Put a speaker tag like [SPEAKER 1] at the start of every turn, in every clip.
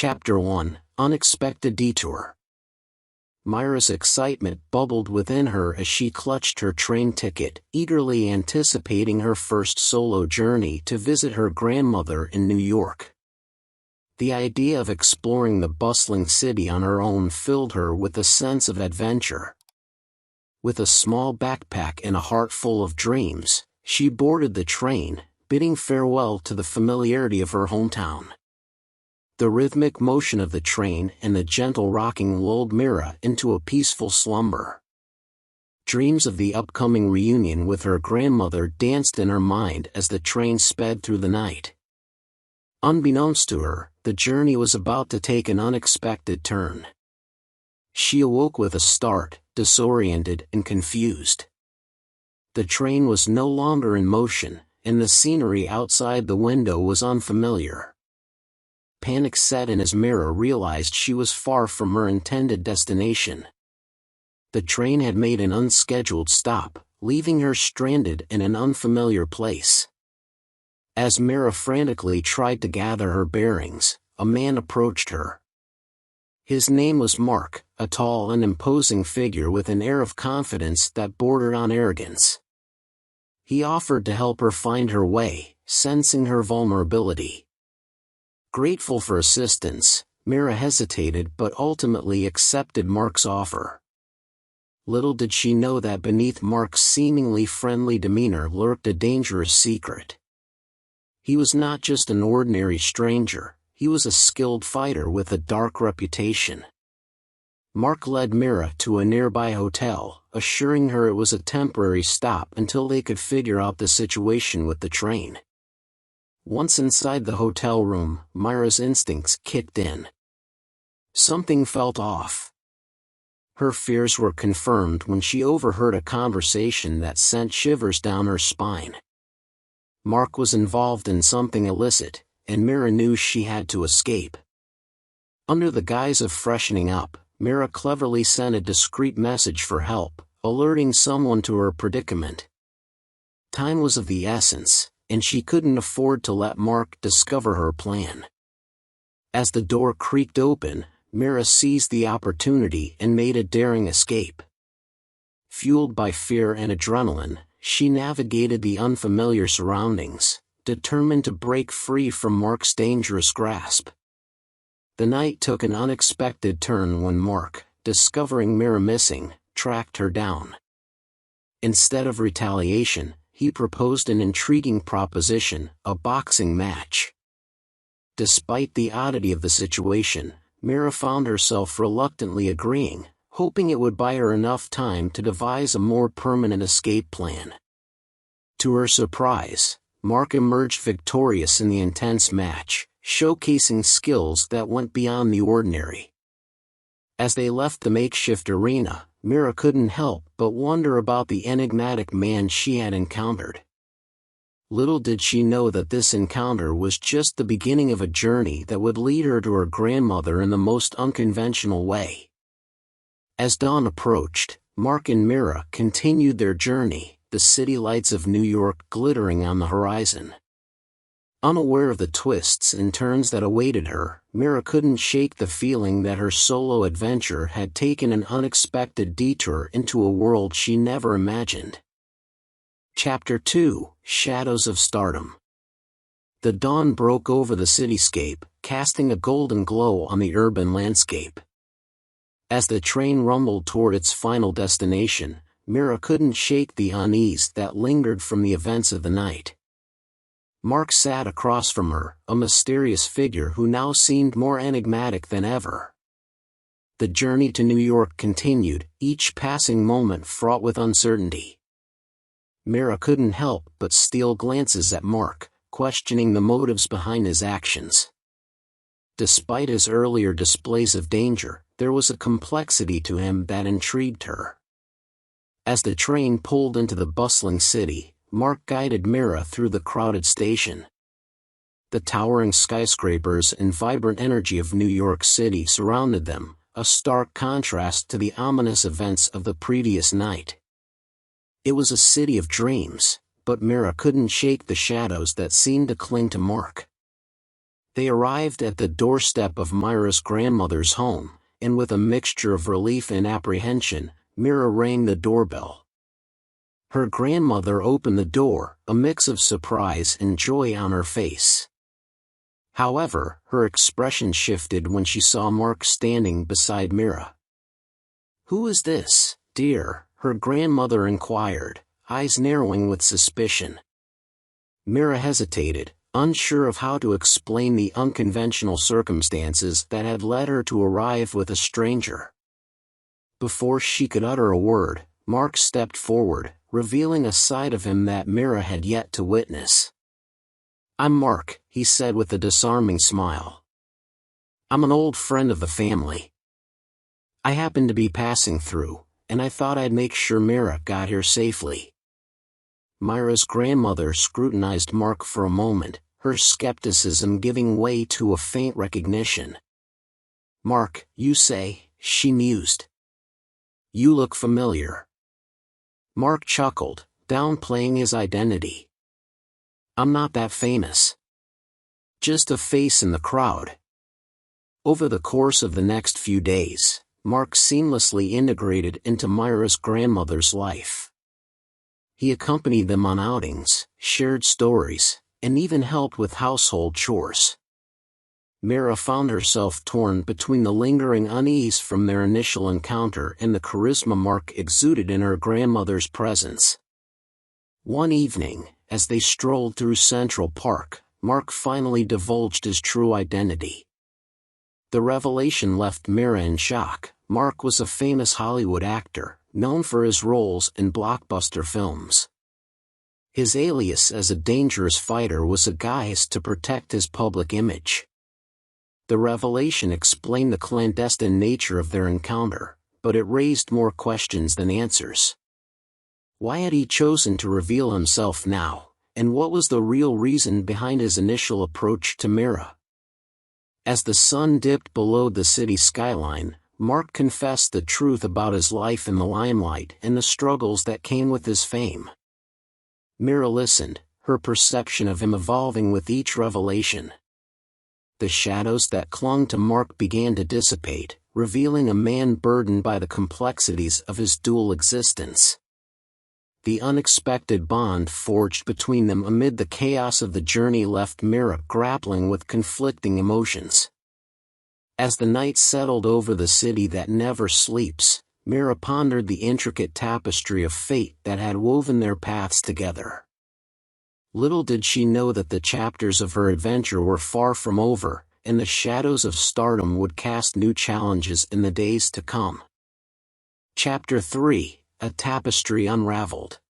[SPEAKER 1] Chapter 1: Unexpected Detour. Mira's excitement bubbled within her as she clutched her train ticket, eagerly anticipating her first solo journey to visit her grandmother in New York. The idea of exploring the bustling city on her own filled her with a sense of adventure. With a small backpack and a heart full of dreams, she boarded the train, bidding farewell to the familiarity of her hometown. The rhythmic motion of the train and the gentle rocking lulled Mira into a peaceful slumber. Dreams of the upcoming reunion with her grandmother danced in her mind as the train sped through the night. Unbeknownst to her, the journey was about to take an unexpected turn. She awoke with a start, disoriented and confused. The train was no longer in motion, and the scenery outside the window was unfamiliar. Panic set in as Mira realized she was far from her intended destination. The train had made an unscheduled stop, leaving her stranded in an unfamiliar place. As Mira frantically tried to gather her bearings, a man approached her. His name was Mark, a tall and imposing figure with an air of confidence that bordered on arrogance. He offered to help her find her way, sensing her vulnerability. Grateful for assistance, Mira hesitated but ultimately accepted Mark's offer. Little did she know that beneath Mark's seemingly friendly demeanor lurked a dangerous secret. He was not just an ordinary stranger, he was a skilled fighter with a dark reputation. Mark led Mira to a nearby hotel, assuring her it was a temporary stop until they could figure out the situation with the train. Once inside the hotel room, Mira's instincts kicked in. Something felt off. Her fears were confirmed when she overheard a conversation that sent shivers down her spine. Mark was involved in something illicit, and Mira knew she had to escape. Under the guise of freshening up, Mira cleverly sent a discreet message for help, alerting someone to her predicament. Time was of the essence, and she couldn't afford to let Mark discover her plan. As the door creaked open, Mira seized the opportunity and made a daring escape. Fueled by fear and adrenaline, she navigated the unfamiliar surroundings, determined to break free from Mark's dangerous grasp. The night took an unexpected turn when Mark, discovering Mira missing, tracked her down. Instead of retaliation, he proposed an intriguing proposition, a boxing match. Despite the oddity of the situation, Mira found herself reluctantly agreeing, hoping it would buy her enough time to devise a more permanent escape plan. To her surprise, Mark emerged victorious in the intense match, showcasing skills that went beyond the ordinary. As they left the makeshift arena, Mira couldn't help but wonder about the enigmatic man she had encountered. Little did she know that this encounter was just the beginning of a journey that would lead her to her grandmother in the most unconventional way. As dawn approached, Mark and Mira continued their journey, the city lights of New York glittering on the horizon. Unaware of the twists and turns that awaited her, Mira couldn't shake the feeling that her solo adventure had taken an unexpected detour into a world she never imagined. Chapter 2: Shadows of Stardom. The dawn broke over the cityscape, casting a golden glow on the urban landscape. As the train rumbled toward its final destination, Mira couldn't shake the unease that lingered from the events of the night. Mark sat across from her, a mysterious figure who now seemed more enigmatic than ever. The journey to New York continued, each passing moment fraught with uncertainty. Mira couldn't help but steal glances at Mark, questioning the motives behind his actions. Despite his earlier displays of danger, there was a complexity to him that intrigued her. As the train pulled into the bustling city, Mark guided Mira through the crowded station. The towering skyscrapers and vibrant energy of New York City surrounded them, a stark contrast to the ominous events of the previous night. It was a city of dreams, but Mira couldn't shake the shadows that seemed to cling to Mark. They arrived at the doorstep of Mira's grandmother's home, and with a mixture of relief and apprehension, Mira rang the doorbell. Her grandmother opened the door, a mix of surprise and joy on her face. However, her expression shifted when she saw Mark standing beside Mira. "Who is this, dear?" her grandmother inquired, eyes narrowing with suspicion. Mira hesitated, unsure of how to explain the unconventional circumstances that had led her to arrive with a stranger. Before she could utter a word, Mark stepped forward, revealing a side of him that Mira had yet to witness. "I'm Mark," he said with a disarming smile. "I'm an old friend of the family. I happened to be passing through, and I thought I'd make sure Mira got here safely." Mira's grandmother scrutinized Mark for a moment, her skepticism giving way to a faint recognition. "Mark, you say," she mused. "You look familiar." Mark chuckled, downplaying his identity. "I'm not that famous. Just a face in the crowd." Over the course of the next few days, Mark seamlessly integrated into Mira's grandmother's life. He accompanied them on outings, shared stories, and even helped with household chores. Mira found herself torn between the lingering unease from their initial encounter and the charisma Mark exuded in her grandmother's presence. One evening, as they strolled through Central Park, Mark finally divulged his true identity. The revelation left Mira in shock. Mark was a famous Hollywood actor, known for his roles in blockbuster films. His alias as a dangerous fighter was a guise to protect his public image. The revelation explained the clandestine nature of their encounter, but it raised more questions than answers. Why had he chosen to reveal himself now, and what was the real reason behind his initial approach to Mira? As the sun dipped below the city skyline, Mark confessed the truth about his life in the limelight and the struggles that came with his fame. Mira listened, her perception of him evolving with each revelation. The shadows that clung to Mark began to dissipate, revealing a man burdened by the complexities of his dual existence. The unexpected bond forged between them amid the chaos of the journey left Mira grappling with conflicting emotions. As the night settled over the city that never sleeps, Mira pondered the intricate tapestry of fate that had woven their paths together. Little did she know that the chapters of her adventure were far from over, and the shadows of stardom would cast new challenges in the days to come. Chapter 3: A Tapestry Unraveled.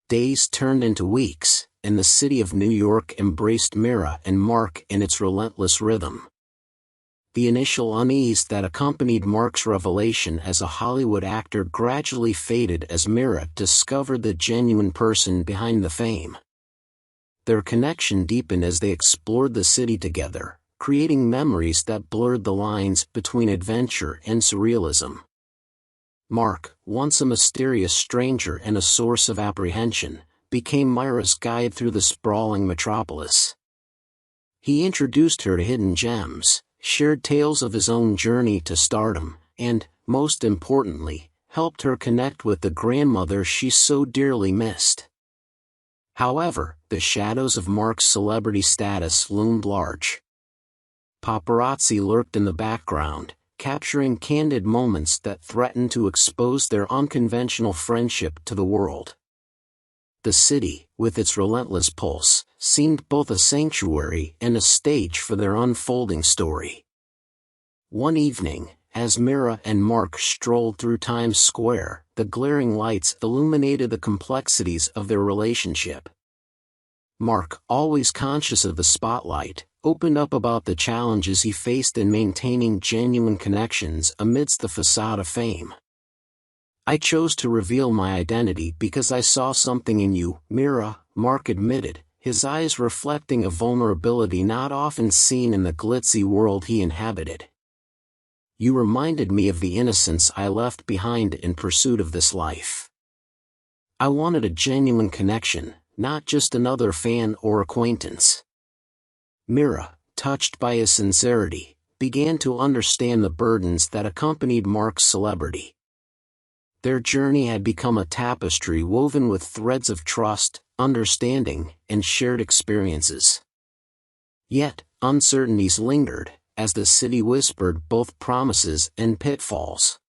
[SPEAKER 1] Days turned into weeks, and the city of New York embraced Mira and Mark in its relentless rhythm. The initial unease that accompanied Mark's revelation as a Hollywood actor gradually faded as Mira discovered the genuine person behind the fame. Their connection deepened as they explored the city together, creating memories that blurred the lines between adventure and surrealism. Mark, once a mysterious stranger and a source of apprehension, became Mira's guide through the sprawling metropolis. He introduced her to hidden gems, shared tales of his own journey to stardom, and, most importantly, helped her connect with the grandmother she so dearly missed. However, the shadows of Mark's celebrity status loomed large. Paparazzi lurked in the background, capturing candid moments that threatened to expose their unconventional friendship to the world. The city, with its relentless pulse, seemed both a sanctuary and a stage for their unfolding story. One evening, as Mira and Mark strolled through Times Square, the glaring lights illuminated the complexities of their relationship. Mark, always conscious of the spotlight, opened up about the challenges he faced in maintaining genuine connections amidst the facade of fame. "I chose to reveal my identity because I saw something in you, Mira," Mark admitted, his eyes reflecting a vulnerability not often seen in the glitzy world he inhabited. "You reminded me of the innocence I left behind in pursuit of this life. I wanted a genuine connection, not just another fan or acquaintance." Mira, touched by his sincerity, began to understand the burdens that accompanied Mark's celebrity. Their journey had become a tapestry woven with threads of trust, understanding, and shared experiences. Yet, uncertainties lingered, as the city whispered both promises and pitfalls.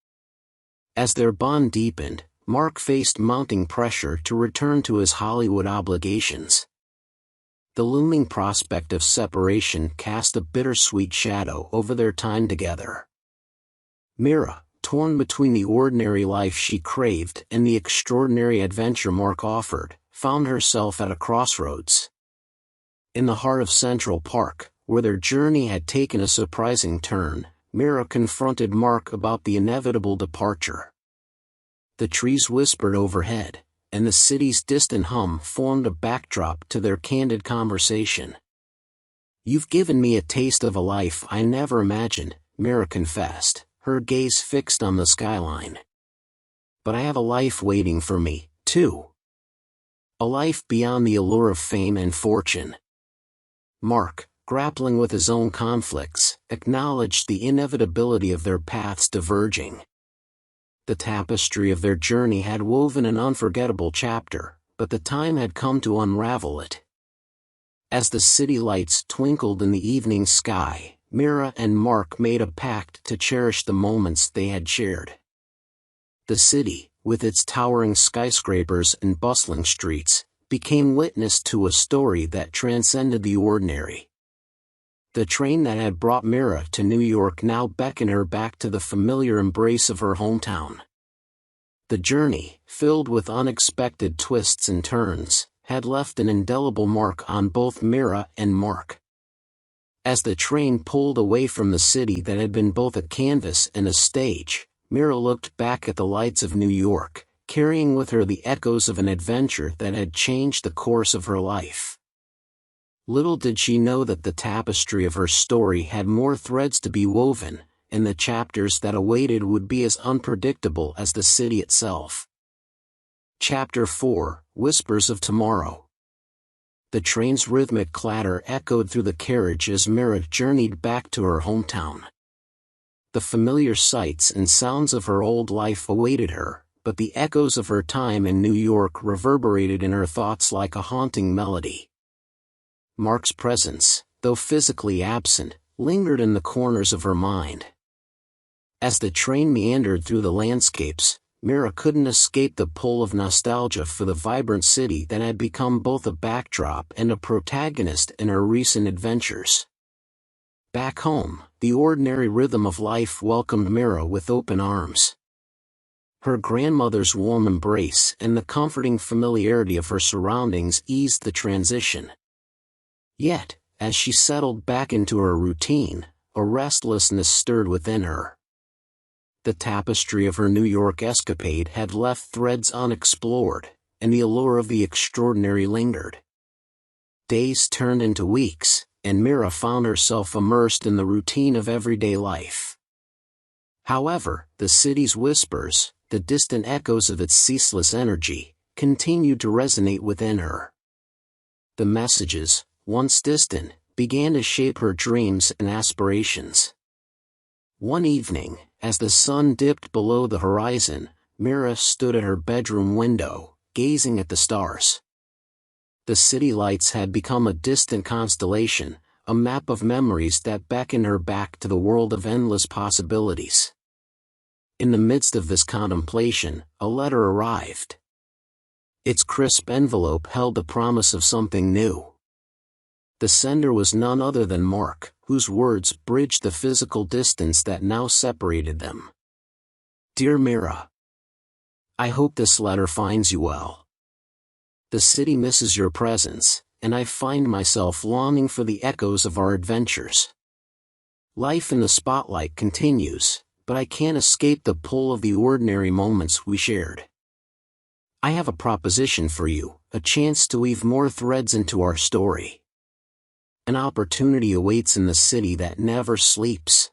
[SPEAKER 1] As their bond deepened, Mark faced mounting pressure to return to his Hollywood obligations. The looming prospect of separation cast a bittersweet shadow over their time together. Mira, torn between the ordinary life she craved and the extraordinary adventure Mark offered, found herself at a crossroads. In the heart of Central Park, where their journey had taken a surprising turn, Mira confronted Mark about the inevitable departure. The trees whispered overhead, and the city's distant hum formed a backdrop to their candid conversation. "You've given me a taste of a life I never imagined," Mira confessed, her gaze fixed on the skyline. "But I have a life waiting for me, too. A life beyond the allure of fame and fortune." Mark, grappling with his own conflicts, acknowledged the inevitability of their paths diverging. The tapestry of their journey had woven an unforgettable chapter, but the time had come to unravel it. As the city lights twinkled in the evening sky, Mira and Mark made a pact to cherish the moments they had shared. The city, with its towering skyscrapers and bustling streets, became witness to a story that transcended the ordinary. The train that had brought Mira to New York now beckoned her back to the familiar embrace of her hometown. The journey, filled with unexpected twists and turns, had left an indelible mark on both Mira and Mark. As the train pulled away from the city that had been both a canvas and a stage, Mira looked back at the lights of New York, carrying with her the echoes of an adventure that had changed the course of her life. Little did she know that the tapestry of her story had more threads to be woven, and the chapters that awaited would be as unpredictable as the city itself. Chapter 4: Whispers of Tomorrow. The train's rhythmic clatter echoed through the carriage as Mira journeyed back to her hometown. The familiar sights and sounds of her old life awaited her, but the echoes of her time in New York reverberated in her thoughts like a haunting melody. Mark's presence, though physically absent, lingered in the corners of her mind. As the train meandered through the landscapes, Mira couldn't escape the pull of nostalgia for the vibrant city that had become both a backdrop and a protagonist in her recent adventures. Back home, the ordinary rhythm of life welcomed Mira with open arms. Her grandmother's warm embrace and the comforting familiarity of her surroundings eased the transition. Yet, as she settled back into her routine, a restlessness stirred within her. The tapestry of her New York escapade had left threads unexplored, and the allure of the extraordinary lingered. Days turned into weeks, and Mira found herself immersed in the routine of everyday life. However, the city's whispers, the distant echoes of its ceaseless energy, continued to resonate within her. The messages, once distant, began to shape her dreams and aspirations. One evening, as the sun dipped below the horizon, Mira stood at her bedroom window, gazing at the stars. The city lights had become a distant constellation, a map of memories that beckoned her back to the world of endless possibilities. In the midst of this contemplation, a letter arrived. Its crisp envelope held the promise of something new. The sender was none other than Mark, whose words bridged the physical distance that now separated them. Dear Mira, I hope this letter finds you well. The city misses your presence, and I find myself longing for the echoes of our adventures. Life in the spotlight continues, but I can't escape the pull of the ordinary moments we shared. I have a proposition for you, a chance to weave more threads into our story. An opportunity awaits in the city that never sleeps.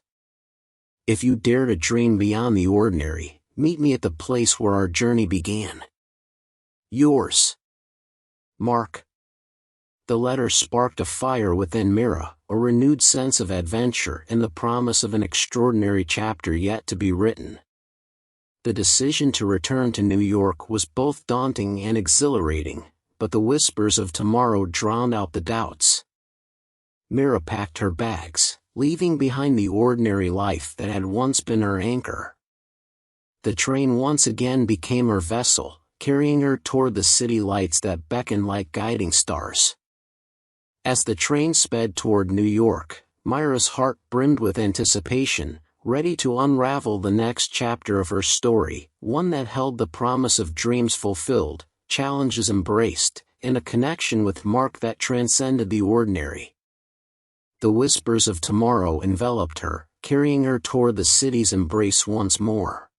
[SPEAKER 1] If you dare to dream beyond the ordinary, meet me at the place where our journey began. Yours, Mark. The letter sparked a fire within Mira, a renewed sense of adventure and the promise of an extraordinary chapter yet to be written. The decision to return to New York was both daunting and exhilarating, but the whispers of tomorrow drowned out the doubts. Mira packed her bags, leaving behind the ordinary life that had once been her anchor. The train once again became her vessel, carrying her toward the city lights that beckoned like guiding stars. As the train sped toward New York, Mira's heart brimmed with anticipation, ready to unravel the next chapter of her story, one that held the promise of dreams fulfilled, challenges embraced, and a connection with Mark that transcended the ordinary. The whispers of tomorrow enveloped her, carrying her toward the city's embrace once more.